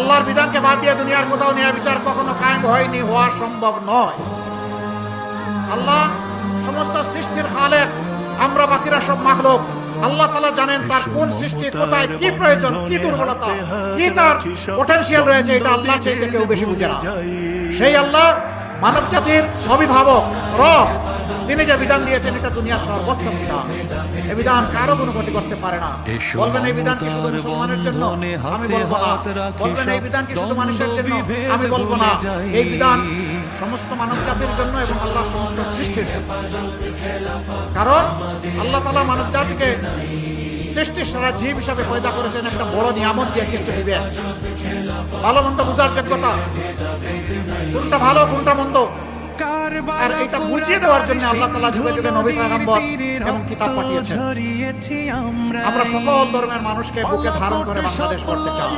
আল্লাহর বিধানকে বাদ দিয়ে দুনিয়ার কোথাও ন্যায় বিচার কখনো কায়েম হয়নি, হওয়া সম্ভব নয়। আল্লাহ সমস্ত সৃষ্টির খালেক, আমরা বাকিরা সব মাখলুক। আল্লাহ তাআলা জানেন তার কোন সৃষ্টি, কোথায় কি প্রয়োজন, কি দুর্বলতা, কি তার পটেনশিয়াল রয়েছে, এটা আল্লাহ চাইতে কেউ বেশি বুঝে না। সেই আল্লাহ মানব জাতির অভিভাবক, রব, তিনি যে বিধান দিয়েছেন এটা দুনিয়ার সর্বোত্তম বিধান। এই বিধান কারো কোনো ক্ষতি করতে পারে না। বলবেন এই বিধান কি শুধু মুসলমানের জন্য? আমি বলবো না। বলবেন এই বিধান কি শুধু মানুষের জন্য? আমি বলবো না। এই বিধান সমস্ত মানব জাতির জন্য এবং আল্লাহ সমস্ত সৃষ্টির জন্য। কারণ আল্লাহ তাআলা মানব জাতিকে সৃষ্টির সারা জীব হিসাবে পয়দা করেছেন একটা বড় নিয়ামত দিয়ে কিছু দিবেন। ভালো মন্দ বুঝার যোগ্যতা, কোনটা ভালো কোনটা মন্দ, আর এটা বুঝিয়ে দেওয়ার জন্য আল্লাহ তাআলা যুগে যুগে নবী পয়গম্বর এবং কিতাব পাঠিয়েছেন। আমরা সকল ধর্মের মানুষকে বুকে ধারণ করে বাংলাদেশ করতে চাই।